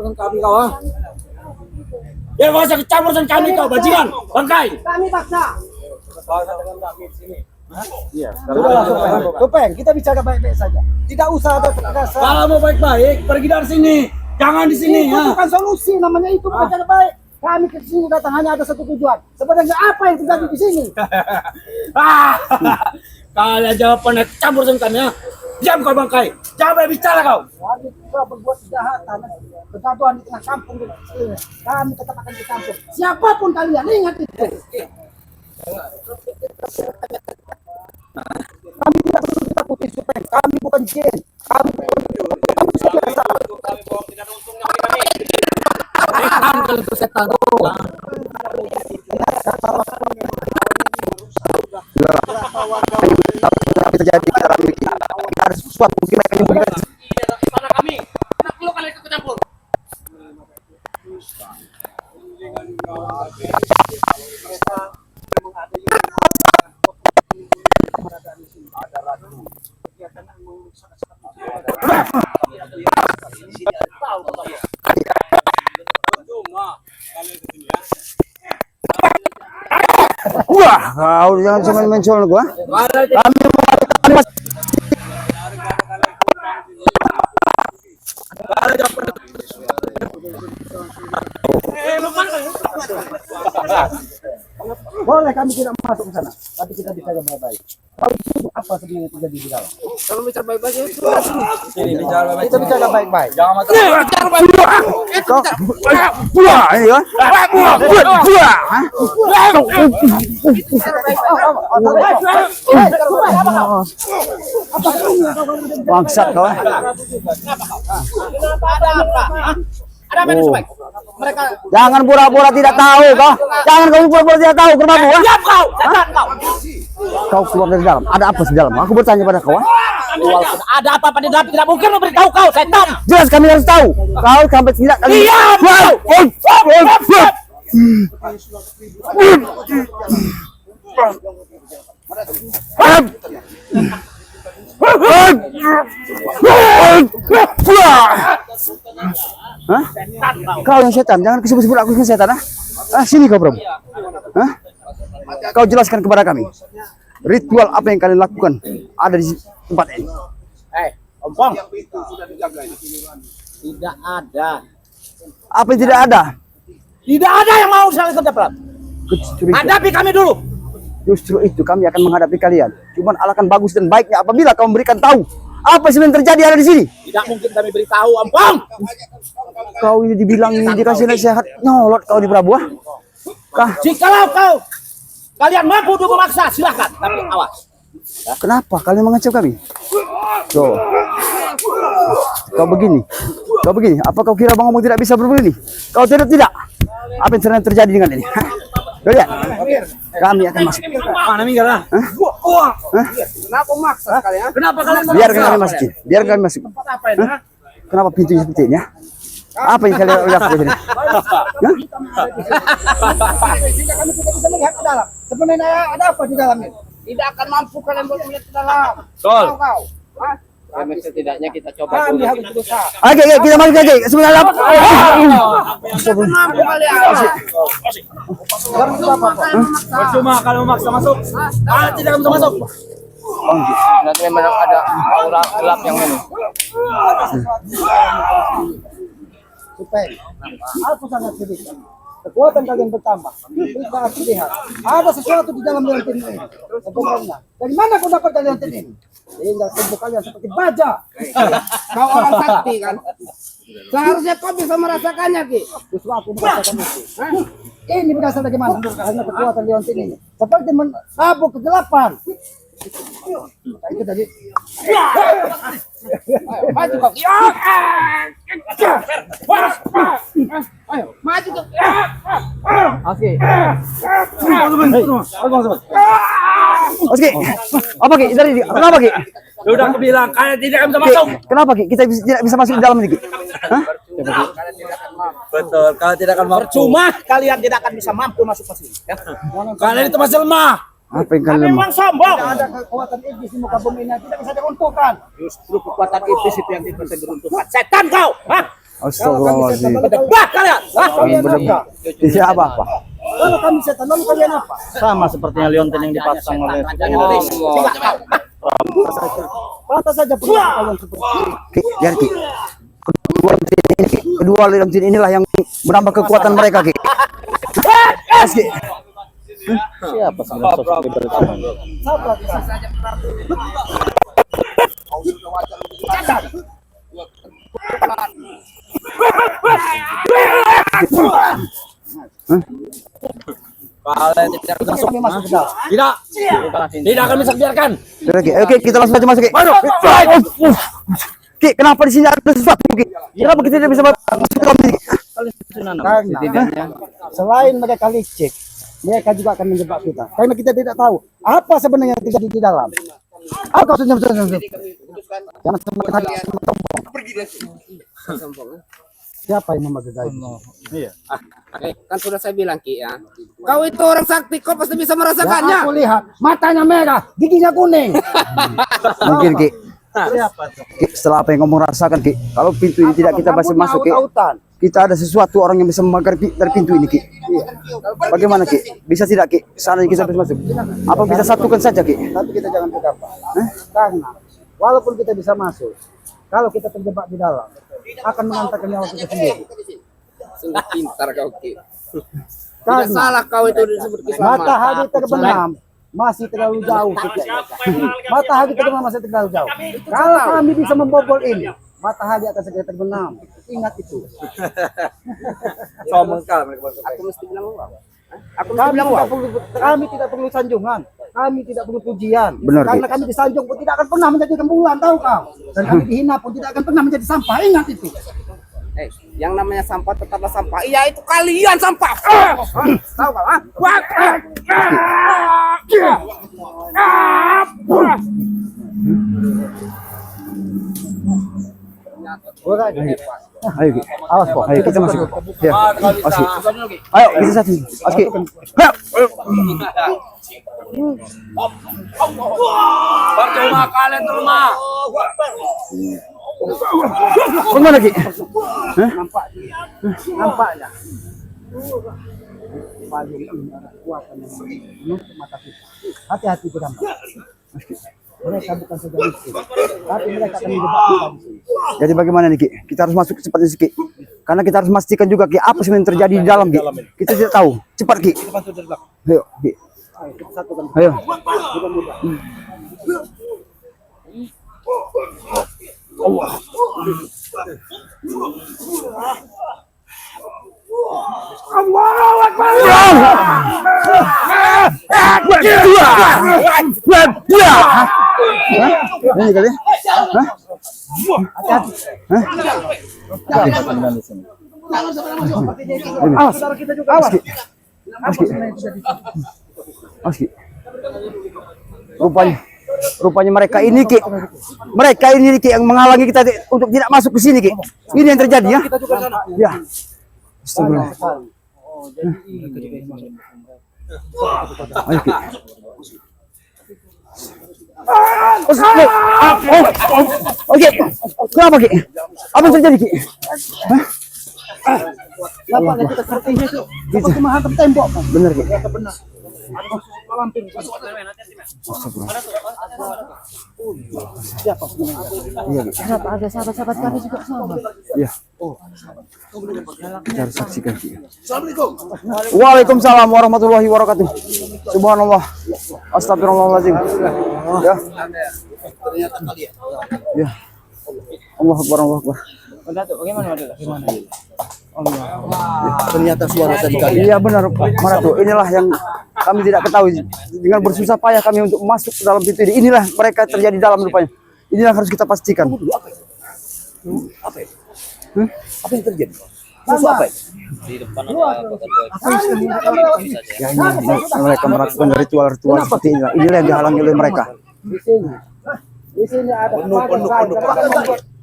dengan kami kau, ha? Ya, kau usah campur dengan kami kau, bajingan, bangkai. Kami paksa. Iya. Topeng, kita bicara baik-baik saja. Tidak usah ada kekerasan. Kalau mau baik-baik, pergi dari sini. Jangan di sini, Itu ya. bukan solusi, namanya itu bukan cara baik. Kami ke sini datang hanya ada satu tujuan. Sebenarnya apa yang terjadi di sini? Kalian jangan pernah campur dengan kami, ya. Diam kau bangkai. Jangan banyak bicara kau. Kami juga berbuat kejahatan, kegaduhan di tengah kampung di sini. Kami tetap akan dicampur. Siapapun kalian, ingat itu. Kami tidak perlu ditakuti, Supeng. Kami bukan jin. Kami biasa. Kalau itu setan. Terjadi kita harus sesuatu mungkin mereka yang berikan. Sana kami. Tidak perlu kalian ikut campur. Wah, kau jangan cuma mencolok gua. Boleh kami tidak masuk ke sana, tapi kita bicara baik-baik. Tahu apa sebenarnya yang terjadi di dalam? Kalau bicara baik-baik itu. Kita bicara baik-baik. Jangan bicara baik-baik. Buah, ini ya. Buah. Bangsat kau. Ada apa ini, Supeng? Mereka Jangan pura-pura tidak tahu kau. Jangan kau pura-pura tidak tahu. Kenapa kau? diam kau, setan kau. Kau keluar dari dalam. Ada apa di dalam? Aku bertanya pada kau. Walaupun ada apa-apa di dalam tidak mungkin memberitahu kau, setan. Jelas kami harus tahu. Kau sampai tidak. Diam. Hah? Kau yang setan, jangan sebut-sebut aku yang setan, ah. Sini kau, Bro. Hah? Kau jelaskan kepada kami. Ritual apa yang kalian lakukan ada di tempat ini? Ompong. Tidak ada. Apa yang tidak ada? Tidak ada yang mau saling keteprak. Justru itu, Hadapi kami dulu. justru itu kami akan menghadapi kalian. Cuman alangkah bagus dan baiknya apabila kau memberikan tahu apa sebenarnya terjadi ada di sini. Tidak mungkin kami beritahu, Ompong. Kau ini dibilang dikasih nasihat nyolot kau di Prabu. Jikalau kalian mampu untuk memaksa, silahkan. Tapi awas. Kenapa kalian mengancam kami? Tuh. Kau begini. Apa kau kira Bang Omong tidak bisa berbegini? Kau tidak. Apa yang sedang terjadi dengan ini? Kau lihat. Kami akan masuk. Mana minggir lah? Kenapa memaksa kalian? Kenapa kalian Biar kami masuk. Apa ini? Kenapa pintunya seperti ini? Apa yang kalian lakukan di sini? Kami tidak bisa melihat ke dalam. Sebenarnya ada apa di dalam ini? Tidak akan mampu kalian buat melihat ke dalam. Sol. Kau. Ya, setidaknya kita coba Kami dulu. harus berusaha. Oke, kita masuk lagi. Sebenarnya apa? Mampu kalian. Percuma kalau memaksa masuk. Tidak bisa masuk. Nanti memang ada aura gelap yang ini. Supaya aku sangat sedih. Kekuatan kalian bertambah. Kita sangat lihat. Ada sesuatu di dalam leontin ini. Sebenarnya. Dari mana kau dapat leontin ini? Tinggal tubuh kalian seperti baja. Kau orang sakti kan? Seharusnya kau bisa merasakannya, Ki. Justru aku merasakan itu. Ini berasal dari mana? Karena kekuatan leontin ini. Seperti menabuk kegelapan. Itu tadi. Maju kau. Ayo, maju kau. Oke. Oke. Apa Ki? Kenapa Ki? Udah aku bilang kalian tidak bisa masuk. Kenapa Ki? Kita tidak bisa masuk di dalam ini Ki? Hah? Betul, kalian tidak akan mampu. Percuma kalian tidak akan bisa mampu masuk ke sini. Kalian itu masih lemah. Apa yang Kami kalian memang sombong. Tidak ada kekuatan iblis di muka bumi ini tidak bisa diruntuhkan. Justru kekuatan iblis itu yang bisa diruntuhkan. Setan kau. Hah? Astagfirullahaladzim. Berdebah kalian. Hah? Kalian apa? Tidak apa-apa. Kalau kami setan, lalu kalian apa? Sama sepertinya liontin yang dipasang oleh Pantas saja punya kalian seperti ini. Ki, biar Ki. Kedua liontin inilah yang menambah kekuatan mereka, Ki. Mas, Ki. siapa sebenarnya sosok dari sana? Sabar kita. Kami masuk ke dalam. Tidak. Tidak akan bisa biarkan. Oke, oke, kita langsung aja masuk, Ki. Ki, kenapa di sini ada sesuatu, Ki? Kenapa kita tidak bisa masuk ke dalam sini, Ki? Karena selain mereka licik, mereka juga akan menjebak kita. Karena kita tidak tahu apa sebenarnya yang terjadi di dalam. Apa kau senyum? Jangan semakin hati sombong. Siapa yang memakai gaib? Kan sudah saya bilang Ki ya. Kau itu orang sakti, kau pasti bisa merasakannya. Aku lihat matanya merah, giginya kuning. Mungkin, Ki. Ki, setelah apa yang kamu rasakan, Ki, kalau pintu ini tidak kita bisa masuk, Ki, kita ada sesuatu orang yang bisa membakar dari pintu ini, Ki. Bagaimana, Ki? Bisa tidak, Ki? Sana kita bisa masuk. Apa bisa satukan saja, Ki? Tapi kita jangan gegabah. Karena walaupun kita bisa masuk, kalau kita terjebak di dalam, akan mengantarkan nyawa kita sendiri. Sungguh pintar kau Ki. Tidak Karena salah kau itu disebut keselamatan. matahari terbenam masih terlalu jauh. Matahari terbenam masih terlalu jauh. Kalau kami bisa membobol ini, matahari akan segera terbenam. Ingat itu. Sombong kali mereka. Aku mesti bilang apa? Aku mesti Kami bilang tidak apa? perlu, kami tidak perlu sanjungan. Kami tidak perlu pujian. Benar, Karena Ki. kami disanjung pun tidak akan pernah menjadi rembulan, tahu kau? Dan kami dihina pun tidak akan pernah menjadi sampah. Ingat itu. Yang namanya sampah tetaplah sampah. Iya itu kalian sampah. Tahu kau? Ah? Ayo, Ki. Awas, Pak. Ayo, kita masuk. Ya. Awas, Ki. Ayo, kita satu. Awas, Ki. Percuma kalian ke rumah. Kemana, Ki? Nampaknya. Paling ini ada kekuatan yang menutup mata kita. Hati-hati kita. Mereka bukan saja miskin, tapi mereka akan menjebak kita di sini. Jadi bagaimana nih, Ki? Kita harus masuk cepatnya, Ki. Karena kita harus memastikan juga, Ki, apa sebenarnya yang terjadi di dalam, Ki. Kita tidak tahu. Cepat, Ki. Ayo, Ki. Ayo, kita satukan. Ayo. Ini kali. Hah? Awas, saudara kita juga. Awas. Awas, Ki. Rupanya mereka ini, Ki. Mereka ini, Ki, yang menghalangi kita untuk tidak masuk ke sini, Ki. Ini yang terjadi, ya. Ya. Astagfirullah. Ayo, Ki. Oke. Kenapa, Ki? Apa yang terjadi, Ki? Nampaknya kita sepertinya itu seperti menghantam tembok. Benar, Ki. Benar. Siapa sebenarnya? Iya, Ki. Kenapa ada sahabat-sahabat kami juga sama? Iya. Kita harus saksikan, Ki. Waalaikumsalam warahmatullahi wabarakatuh. Subhanallah. Astagfirullahaladzim. Ya. Ya. Allah Akbar, Allah Akbar. Ternyata suara tadi kali. Iya benar, Pak Maratu. Inilah yang kami tidak ketahui. Dengan bersusah payah kami untuk masuk ke dalam pintu ini. Inilah mereka terjadi di dalam rupanya. Inilah harus kita pastikan. Apa yang terjadi? Susu apa? Ya ini mereka melakukan ritual-ritual seperti inilah. Inilah yang dihalangi oleh mereka. Di sini ada penuh.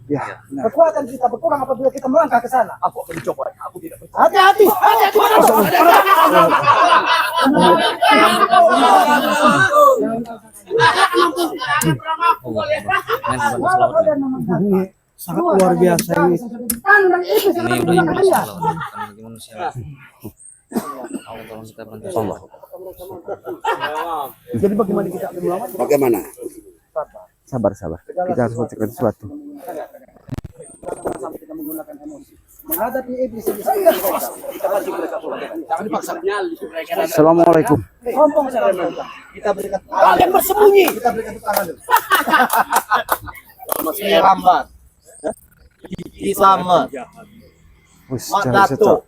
Ya. Kekuatan kita berkurang apabila kita melangkah ke sana. Aku akan mencoba. Aku tidak percaya. Hati-hati. Sangat luar biasa ini. Jadi bagaimana kita melawan? Bagaimana? Sabar. Kita harus melakukan sesuatu. Sampai kita menggunakan emosi. Menghadapi iblis ini kita pasti mereka pulang. Jangan dipaksa. Assalamualaikum. Ngomong saja mereka. Kita berikan Kalian bersembunyi. kita berikan tangan dulu. Mas Rambat. Kiki Slamet. Wis, Mak cari Datuk. setak.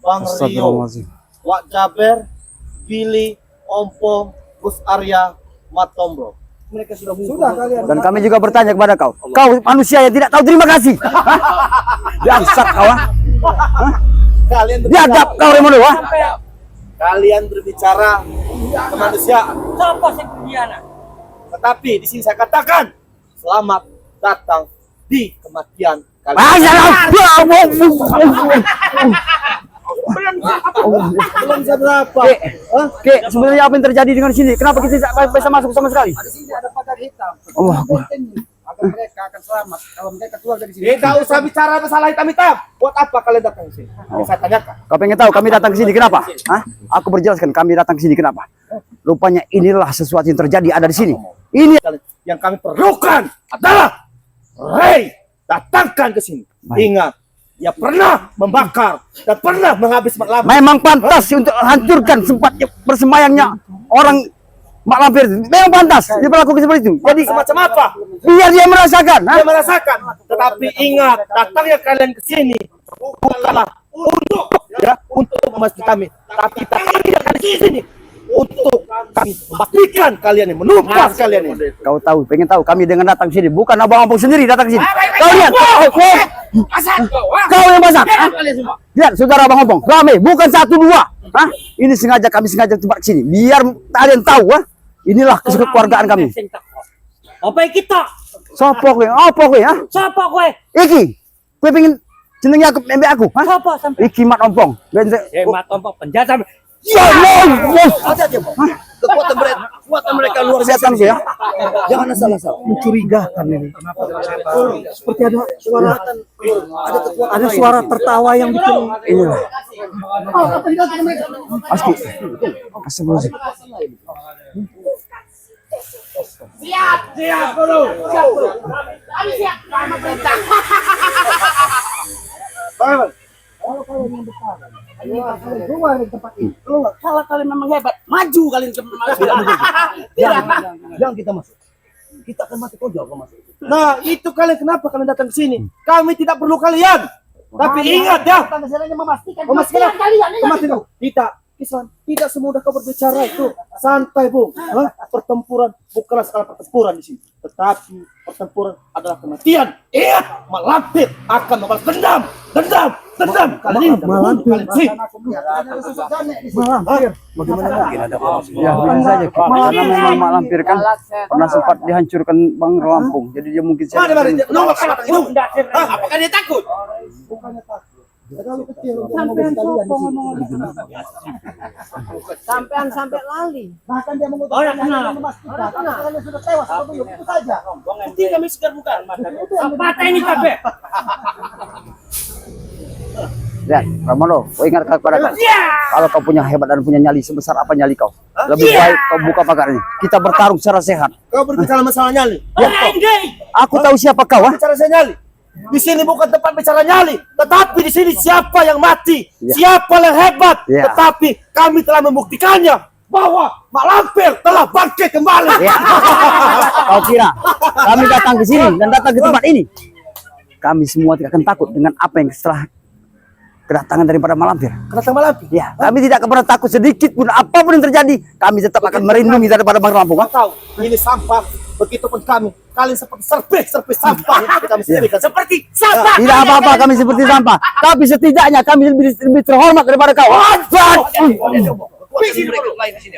Bang Rio. Astagfirullahaladzim. Wak Jaber. Billy. Ompong. Gus Arya. Mat Tombro. Mereka sudah kalian. Dan kami juga bertanya kepada kau. Kau manusia yang tidak tahu terima kasih. Bangsat kau, ah. Kalian Biadab kau Remono, ah. Kalian berbicara kemanusiaan. Tetapi di sini saya katakan selamat datang di kematian kalian. Ah, Belum seberapa. Oke, sebenarnya apa yang terjadi dengan sini? Kenapa kita tidak bisa masuk sama sekali? Di sini ada pagar hitam. Allah Akbar. Agar mereka akan selamat kalau mereka keluar dari sini. Tidak usah bicara masalah hitam-hitam. Buat apa kalian datang ke sini? Yang saya tanyakan. Kau pengen tahu kami datang ke sini kenapa? Hah? Aku berjelaskan kami datang ke sini kenapa. Rupanya inilah sesuatu yang terjadi ada di sini. Ini Yang kami perlukan adalah Ray datangkan ke sini. Baik. Ingat, dia pernah membakar dan pernah menghabis Mak Lampir. memang pantas untuk hancurkan sempat bersemayangnya orang Mak Lampir. Memang pantas dia melakukan seperti itu. Jadi Semacam apa? biar dia merasakan. Dia merasakan. Tetapi ingat, datangnya kalian ke sini bukanlah untuk masjid kami, tapi datangnya kalian ke sini untuk kami membaktikan kalian ini, menumpas kalian ini. Kau tahu, pengen tahu kami dengan datang ke sini bukan abang-abang sendiri datang ke sini. Kau lihat, kau yang pasang. Lihat, saudara abang-abang, ramai, bukan satu dua. Hah? Ini kami sengaja tempat sini biar kalian tahu, ah. Inilah kekeluargaan kami. Apa kita? Sopo kowe? Apa kowe, ah? Siapa kowe? Iki, kowe pengen jenenge aku mbek aku, ha? Siapa sampai? Iki Mat Ompong. Hemat tombak penjata. Ya Allah. Kekuatan mereka luar biasa. Setan ya. Jangan salah-salah. Mencurigakan ini. Seperti ada suara ada suara tertawa yang bikin Inilah. Aski. Astagfirullahaladzim. Siap dulu. Kami siap. Kami perintah. keluar dari tempat ini. Keluar. Kalau kalian memang hebat, maju kalian ke Jangan kita masuk. Kita akan mati kau kalau masuk. Nah, itu kalian kenapa kalian datang ke sini? Kami tidak perlu kalian. Tapi ingat ya. memastikan Memastikan kalian. Memastikan. Tidak semudah kau berbicara itu. Santai, Bung. Pertempuran bukanlah skala pertempuran di sini. Tetapi pertempuran adalah kematian. Ingat, Mak Lampir akan membalas dendam. Kalian ini Malampir. Bagaimana mungkin ada ya bisa saja karena memang Mak Lampir kan pernah sempat dihancurkan Bang Lampung. Jadi dia mungkin Mari. Nolak salah itu. Apakah dia takut? Sampean sampai lali. Bahkan dia memastikan kalian sudah tewas atau belum, itu saja. Bukti kami segar bukan. Apa ini kabeh? Lihat, Ramono, kau ingat kepada kau. Kalau kau punya hebat dan punya nyali sebesar apa nyali kau, lebih baik kau buka pagar ini. Kita bertarung secara sehat. Kau berbicara masalah nyali. Aku tahu siapa kau, ah. Bicara saya nyali. Di sini bukan tempat bicara nyali, tetapi di sini siapa yang mati, siapa yang hebat. Ya. Tetapi kami telah membuktikannya bahwa Mak Lampir telah bangkit kembali. Ya. Kau kira kami datang ke sini dan datang ke tempat ini, kami semua tidak akan takut dengan apa yang setelah kedatangan daripada Mak Lampir. Kedatangan Mak Lampir. Ya, kami tidak akan pernah takut sedikit pun apapun yang terjadi. Kami tetap akan melindungi daripada Bang Lampung. Kau tahu, ini sampah. Begitupun kalian seperti serpih sampah. Kami sendiri kan seperti sampah. Tidak apa-apa kami seperti sampah, tapi setidaknya kami lebih terhormat daripada kau. Sini mereka lain di sini.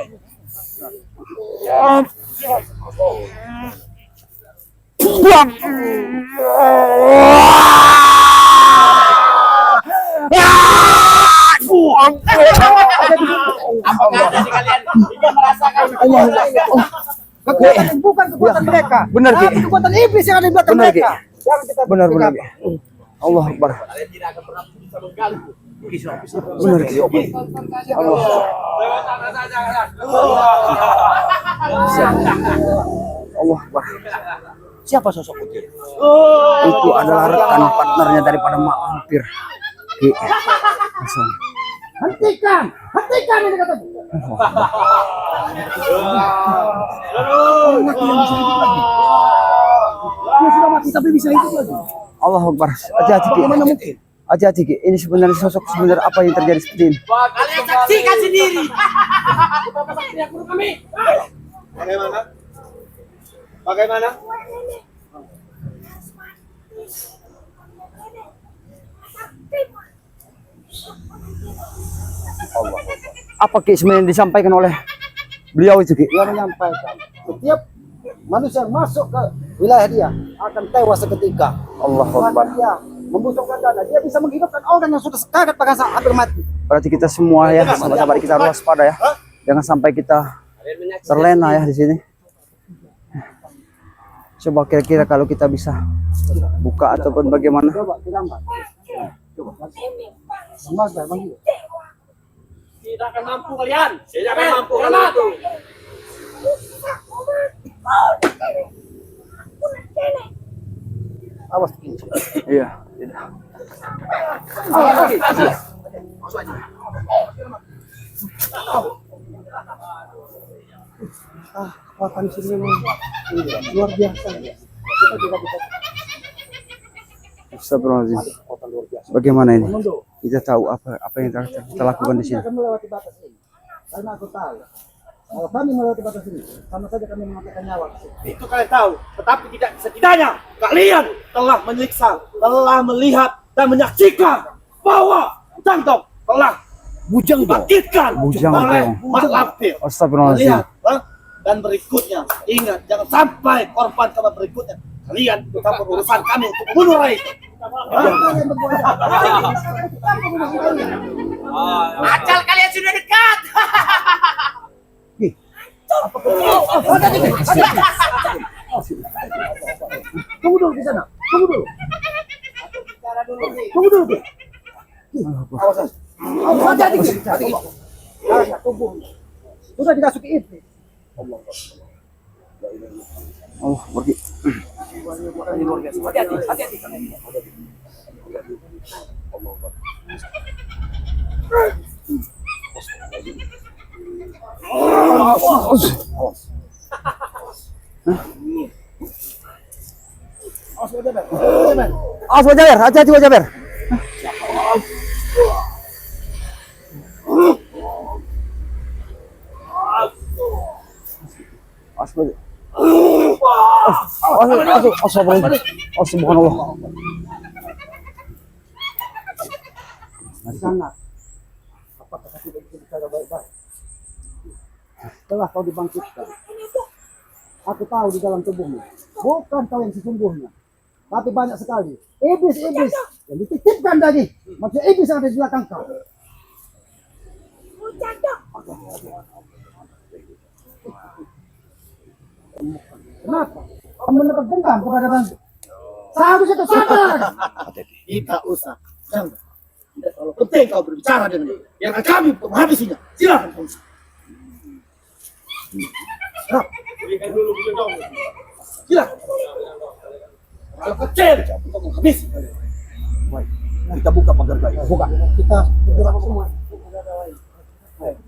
Apakah ada di Allah. Kekuatan bukan kekuatan mereka. Benar, Ki. Tapi kekuatan iblis yang ada di belakang Benar, Ki. mereka. Jangan kita Benar, benar. berpikir Ki. Allah Akbar. Benar, Ki. Allah. Allah Akbar. siapa sosok itu? Itu adalah rekan partnernya daripada Mak Lampir. Ki. Hasan. Hentikan ini kata. Dia sudah mati tapi bisa hidup lagi. Allah Akbar. Hati-hati, Ki. Bagaimana mungkin? Hati-hati, Ki. Ini sebenarnya sosok sebenarnya apa yang terjadi seperti ini? Kalian saksikan sendiri. Bagaimana? Bagaimana? Apa Ki sebenarnya yang disampaikan oleh beliau itu, Ki? Dia menyampaikan setiap manusia yang masuk ke wilayah dia akan tewas seketika. Allah Akbar. Dia membutuhkan dana, dia bisa menghidupkan orang yang sudah sekarat bahkan hampir mati. Berarti kita semua ya, sahabat-sahabat kita harus waspada ya. Jangan sampai kita terlena ya di sini. Coba kira-kira kalau kita bisa buka ataupun bagaimana? Coba digambar. Coba. Gambar, Bang. Tidak akan mampu kalian. Tidak akan mampu kalian. Awas ini. Iya, tidak. Kekuatan sini memang luar biasa. Kita tidak bisa Astagfirullahaladzim. Bagaimana ini? Kita tahu apa yang kita lakukan di sini. akan melewati batas ini. Karena aku tahu kalau kami melewati batas ini, sama saja kami mengatakan nyawa. Itu kalian tahu, tetapi tidak setidaknya kalian telah menyiksa, telah melihat dan menyaksikan bahwa Jangdong telah dibangkitkan Bujang oleh Dong. Mak Lampir. Astagfirullahaladzim. Lihat, dan berikutnya ingat jangan sampai korban kami berikutnya kalian tetap berurusan kami untuk membunuh Rai. Ajal kalian sudah dekat. Tunggu dulu di sana. Tunggu dulu. Tunggu dulu. Ki. Awas. Hati-hati. Tunggu. Sudah dimasuki itu. Oh, pergi. Hati-hati. Awas Wak Jaber, hati-hati Wak Jaber. Subhanallah. Di sana. Apakah tidak bisa bicara baik-baik? Setelah kau dibangkitkan, aku tahu di dalam tubuhmu bukan kau yang sesungguhnya, tapi banyak sekali iblis-iblis yang dititipkan tadi. Maksudnya iblis yang ada di belakang kau. Kenapa? Kamu mendapat dendam kepada bangsa. Seharusnya kau sadar. Tidak usah. Jangan. Tidak terlalu penting kau berbicara dengan dia. Biarkan kami menghabisinya. Silakan. Silakan. Kalau kecil, untuk menghabisi. Kita buka pagar gaib. Buka. Kita bergerak semua.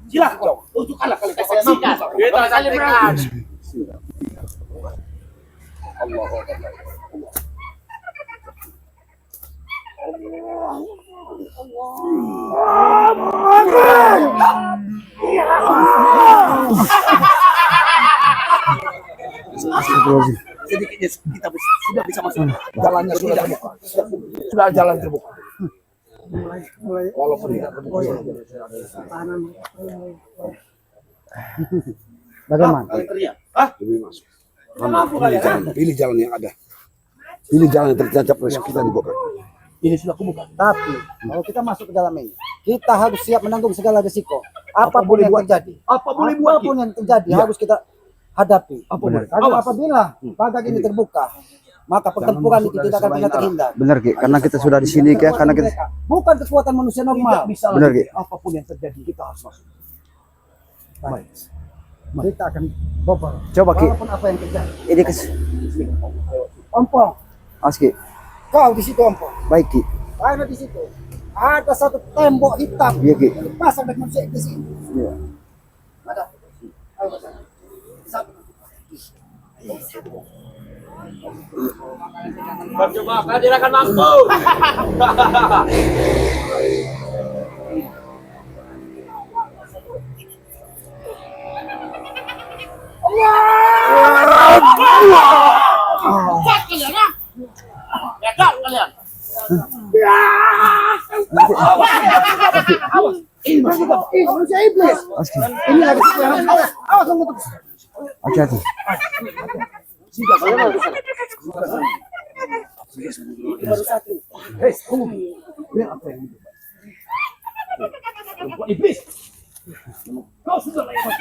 Silakan kau. Tunjukkanlah kalian saya mampu. Kita saling berang. Astagfirullahaladzim. Sedikitnya kita sudah bisa masuk. Jalannya sudah terbuka. Sudah jalan terbuka. Walaupun tidak terbuka. Bagaimana? Kalian teriak. Hah? Mampu kalian. Pilih jalan yang ada. Pilih jalan yang terjajah resiko kita dibuka. Ini sudah kubuka. Tapi kalau kita masuk ke dalam ini, kita harus siap menanggung segala risiko. Apapun yang terjadi, Apa boleh buat? apapun yang terjadi harus kita hadapi. Karena apabila bagat ini terbuka, maka pertempuran itu tidak akan pernah terhindar. Benar Ki, karena kita sudah di sini Ki, karena kita Bukan kekuatan manusia normal. Bisa benar lagi. Ki. Apapun yang terjadi kita harus masuk. Baik. Kita akan bobol. Coba Ki, Walaupun apa yang terjadi. ini kes Ompong, Aski. kau di situ Ompong. Baik Ki. Karena di situ ada satu tembok hitam. Iya Ki. Pasang dengan manusia di sini. Iya. Ada. Ayo pasang. Satu. Percuma kalian tidak akan mampu. Gagal kalian. Ini manusia iblis. Aski. Ini lagi awas, awas kamu tuh. Hati-hati. Baru satu. Hei, tunggu. Lihat apa yang itu. Buat iblis. Kau sudah lewat.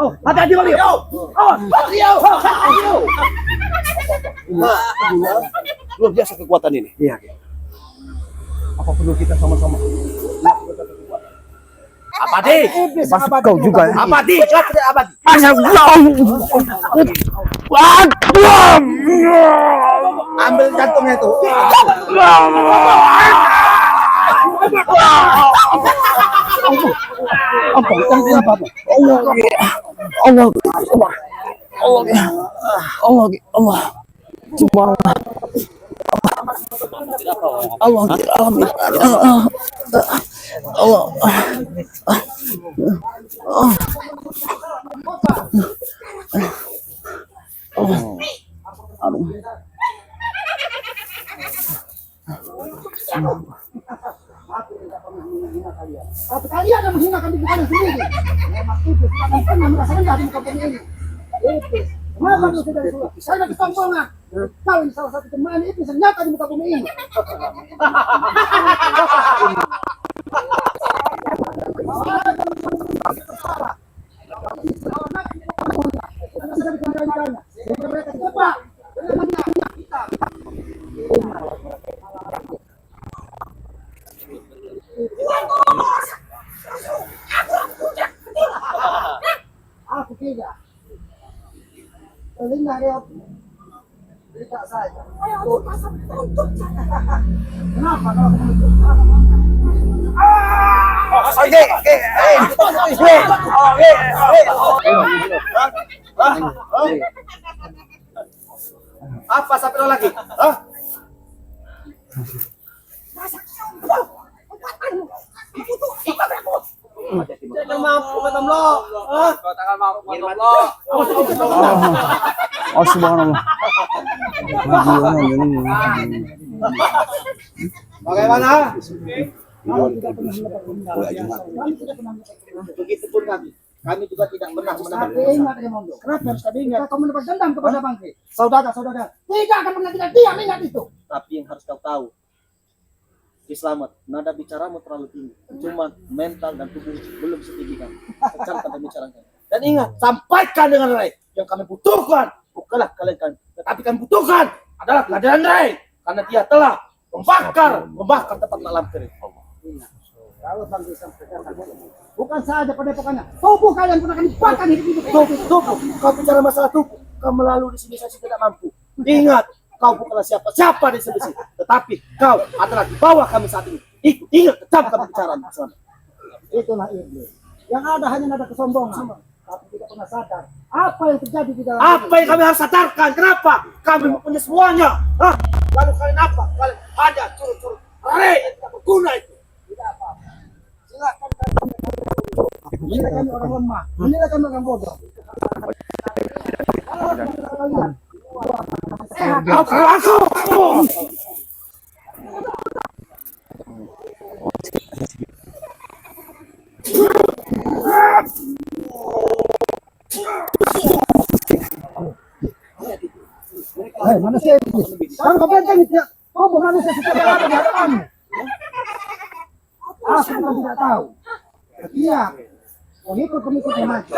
Oh, hati-hati Bali. Luar biasa kekuatan ini. Iya. Apa perlu kita sama-sama? Apa di? Pas kau juga. Apa di? Coba tidak apa di? Ambil jantungnya itu. Apa? Yang apa? Tapi kalian yang menghinakan diri kalian sendiri. Memang itu akan pernah merasakan dari muka bumi ini. Itu. Kenapa kau tidak disuruh? Saya kesombongan. Kau ini salah satu teman itu ternyata di muka bumi ini. Aku tidak. Telinga dia tidak saja. Kenapa kalau menutup? Apa sampai lagi? Hah? Jangan mampu kata lo. Kau takkan mampu kata lo. Oh, subhanallah. Bagaimana? Begitupun kami. Kami juga tidak pernah Tapi mendapat ingat ya Mondo. Kenapa harus kami ingat? Kau mendapat dendam kepada bangke. Saudara-saudara tidak akan pernah tidak diam, ingat itu. Tapi yang harus kau tahu, Selamat, nada bicaramu terlalu tinggi. Cuma mental dan tubuh belum setinggi kamu. Kecamkan dan bicarakan. Dan ingat, sampaikan dengan Rai. Yang kami butuhkan, bukanlah kalian. Tetapi kami butuhkan adalah kehadiran Rai. Karena dia telah membakar tempat malam kering. Kalau bangke sampaikan bukan saja pada pokoknya tubuh kalian pun akan dibakar hidup-hidup. Tubuh. Kau bicara masalah tubuh. Kau melalui di sini saya tidak mampu. Ingat, kau bukanlah siapa di sini, tetapi kau adalah di bawah kami saat ini. Ingat, tetap kami bicara. Itulah iblis. Yang ada hanya nada kesombongan, tapi tidak pernah sadar apa yang terjadi di dalam Apa yang kami harus sadarkan? Kenapa? Kami mempunyai semuanya. Hah? Lalu kalian apa? Kalian ada curut-curut. Rai, tidak berguna itu. Tidak apa-apa. Silakan menilai kami orang lemah, menilai kami orang bodoh. Kalian Apa aku? Hei, manusia iblis. Kamu kepenting tidak? Oh, manusia seperti apa di hadapanmu? Aku bukan tidak tahu. Iya. Pengikut-pengikutnya maju.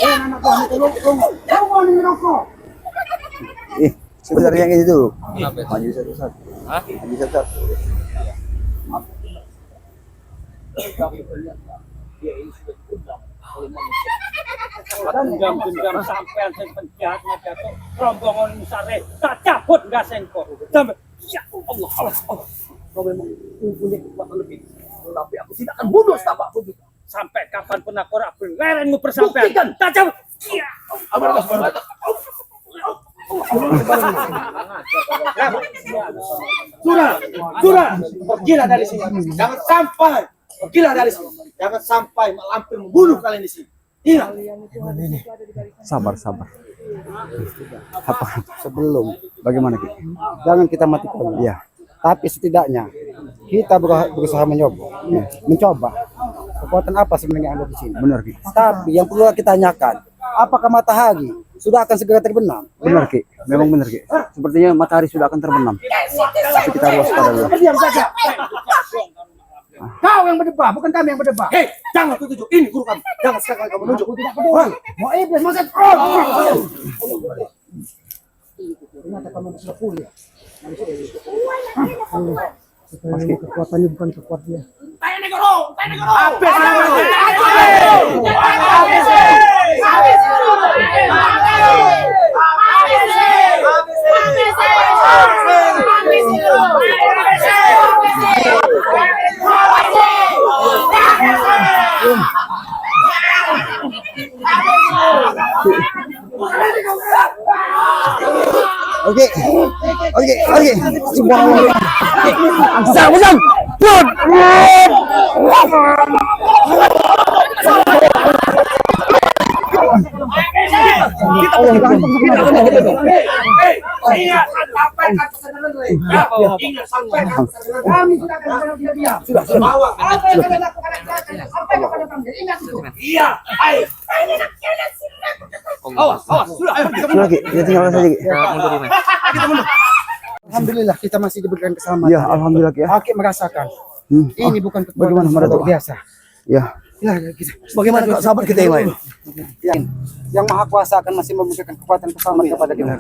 Anak buah itu tunggu. Tunggu nih rokok. Sebentar yang ini dulu. Maju satu-satu. Maju satu-satu. Dendam sampean sing penjahat jatuh rombongan musare tak cabut gasengko sampai ya Allah kau memang punya kekuatan lebih tapi aku tidak akan bunuh tapakku juga sampai kapanpun aku ora belerengmu persampean tak cabut ya Sudah, pergilah dari sini. Jangan sampai malampir membunuh kalian di sini. Iya. Sabar. Apa? Sebelum bagaimana Ki? Jangan kita matikan. Ya. Tapi setidaknya kita berusaha mencoba kekuatan apa sebenarnya yang ada di sini. Benar Ki. Tapi yang perlu kita tanyakan, apakah matahari sudah akan segera terbenam? Benar Ki. Memang benar Ki. Sepertinya matahari sudah akan terbenam. Tapi kita harus waspada dulu. Diam saja. Kau yang berdebat, bukan kami yang berdebat. Hei, jangan tuju. Ini guru kami. Jangan sekali kamu menunjuk. Aku tidak peduli. Mau iblis, mau setan. Ternyata kamu sudah pulih. Kekuatannya bukan kekuatan dia. Tayo negoro! Oke. Subhanallah. Angsa. Put. Ingat sampaikan. Kami sudah akan diam. Sudah. Apa yang kalian lakukan? Sampaikan pada kami. Ingat itu. Iya. Ayo. Awas. Sudah. Sudah Ki, kita tinggalkan saja Ki. Alhamdulillah kita masih diberikan keselamatan. Ya, alhamdulillah Ki. Hakim merasakan. Ini bukan kekuatan Bagaimana menurut Bapak? biasa. Ya. Ya, kita. Bagaimana kok sahabat kita yang lain? Yang Maha Kuasa akan masih memberikan kekuatan keselamatan kepada kita.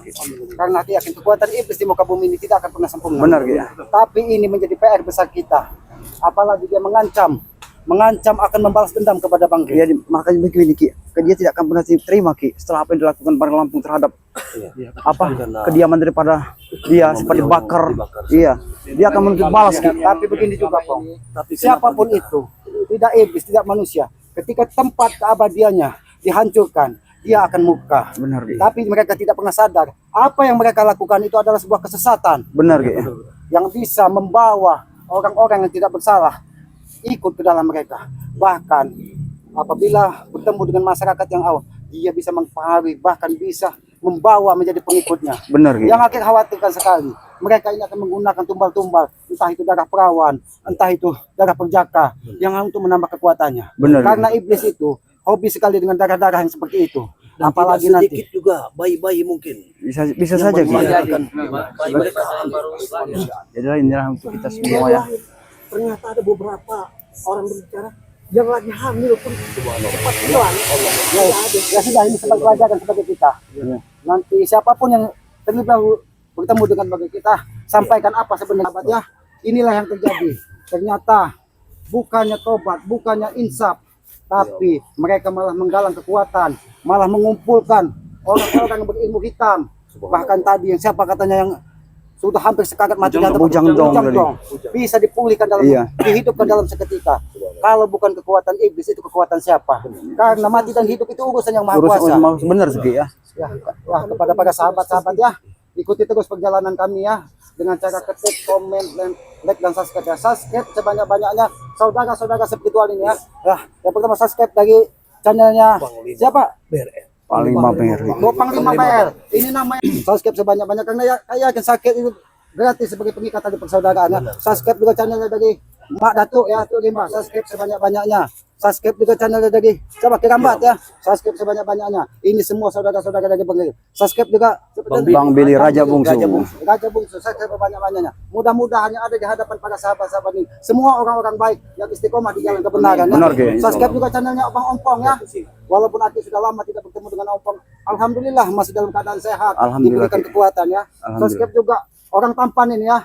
Karena aku yakin kekuatan iblis di muka bumi ini tidak akan pernah sempurna. Benar Ki. Tapi ini menjadi PR besar kita. Apalagi dia mengancam akan membalas dendam kepada Bang Ya, Gri. makanya begini Ki. Dia tidak akan pernah terima Ki setelah apa yang dilakukan Barang Lampung terhadap kediaman daripada dia seperti bakar. Iya. Dia akan menuntut balas Ki. Tapi begini juga, Pong. Siapapun itu, tidak iblis, tidak manusia. Ketika tempat keabadiannya dihancurkan, dia akan murka. Benar Ki. Tapi mereka tidak pernah sadar apa yang mereka lakukan itu adalah sebuah kesesatan Benar Ki. yang bisa membawa orang-orang yang tidak bersalah ikut ke dalam mereka. Bahkan apabila bertemu dengan masyarakat yang awam, dia bisa mempengaruhi, bahkan bisa membawa menjadi pengikutnya. Benar Ki. Yang akhir khawatirkan sekali, mereka ini akan menggunakan tumbal-tumbal, entah itu darah perawan, entah itu darah perjaka, yang untuk menambah kekuatannya. Benar. Karena iblis itu hobi sekali dengan darah-darah yang seperti itu. Dan Apalagi tidak nanti sedikit juga bayi-bayi mungkin. Bisa saja Ki. Jadi inilah untuk kita semua ya. ternyata ada beberapa orang berbicara yang lagi hamil pun cepat hilang. Ya sudah, ini sebagai pelajaran sebagai kita. Nanti siapapun yang terlibat bertemu dengan bagi kita, sampaikan apa sebenarnya ya. Inilah yang terjadi. Ternyata bukannya tobat, bukannya insaf, tapi mereka malah menggalang kekuatan, malah mengumpulkan orang-orang yang berilmu hitam. Bahkan tadi yang siapa katanya yang sudah hampir sekarat mati Bujang Dong. Bisa dipulihkan dalam dihidupkan dalam seketika. Kalau bukan kekuatan iblis, itu kekuatan siapa? Karena mati dan hidup itu urusan yang maha kuasa. Benar sih ya. Ya, kepada para sahabat-sahabat ya, ikuti terus perjalanan kami ya dengan cara ketik, komen, like dan subscribe ya. Subscribe sebanyak-banyaknya saudara-saudara spiritual ini ya. Yang pertama subscribe dari channelnya siapa? Panglima PRI. Panglima PRI. Ini namanya subscribe sebanyak-banyak karena ya akan sakit itu gratis sebagai pengikat tadi persaudaraan ya. Subscribe juga channelnya dari Mak Datuk ya, Tuh Rimba, subscribe sebanyak-banyaknya. Subscribe juga channel Dagi. Coba kita gambar ya. Subscribe sebanyak-banyaknya. Ini semua saudara-saudara Dagi Bang Billy. Subscribe juga Bang Billy Raja Bungsu. Raja Bungsu. Subscribe sebanyak-banyaknya. Mudah-mudahan yang ada di hadapan para sahabat-sahabat ini semua orang-orang baik yang istiqomah di jalan kebenaran. Benar, Ya. Ki. Subscribe juga channelnya Bang Ompong ya. Walaupun Aki sudah lama tidak bertemu dengan Ompong, alhamdulillah masih dalam keadaan sehat, Alhamdulillah, diberikan Ki. kekuatan ya. Alhamdulillah. Subscribe juga orang tampan ini ya.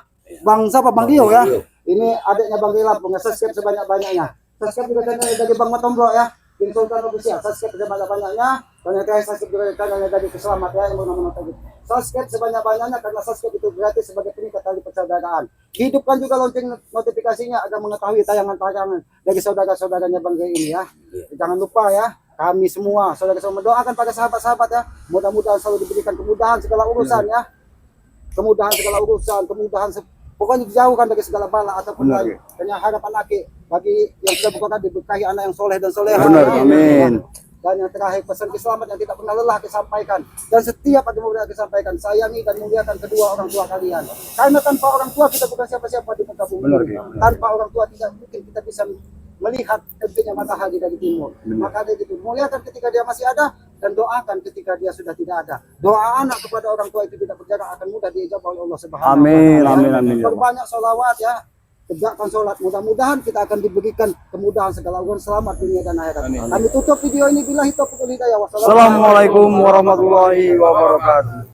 Bang siapa? Bang Dio ya. Ini adiknya Bang Dio Lampung. Subscribe sebanyak-banyaknya. Subscribe juga channel dari Bang Matombro ya. Bin Sultan Official. Subscribe sebanyak-banyaknya. Dan yang subscribe juga channelnya dari Keselamat ya. Yang menonton itu. Subscribe sebanyak-banyaknya karena subscribe itu gratis sebagai peningkat tali persaudaraan. Hidupkan juga lonceng notifikasinya agar mengetahui tayangan-tayangan dari saudara-saudaranya Bang Gai ini ya. Jangan lupa ya. Kami semua saudara-saudara mendoakan pada sahabat-sahabat ya. Mudah-mudahan selalu diberikan kemudahan segala urusan ya. Kemudahan segala urusan, pokoknya dijauhkan dari segala bala ataupun dari harapan Aki bagi yang sudah bukan diberkahi anak yang soleh dan soleha. Benar, ya. amin. Dan yang terakhir pesan keselamatan yang tidak pernah lelah disampaikan dan setiap ada mudah disampaikan, sayangi dan muliakan kedua orang tua kalian. Karena tanpa orang tua kita bukan siapa-siapa di muka bumi. Benar, ini. Ki. Tanpa orang tua tidak mungkin kita bisa melihat terbitnya matahari dari timur. Maka dia gitu, muliakan ketika dia masih ada dan doakan ketika dia sudah tidak ada. Doa anak kepada orang tua itu tidak berjarak akan mudah diijabah oleh Allah Subhanahu wa Amin, taala. amin, amin. Perbanyak sholawat ya. Tegakkan sholat. Mudah-mudahan kita akan diberikan kemudahan segala urusan selamat dunia dan akhirat. Kami tutup video ini billahi taufiq wal hidayah. Assalamualaikum warahmatullahi wabarakatuh.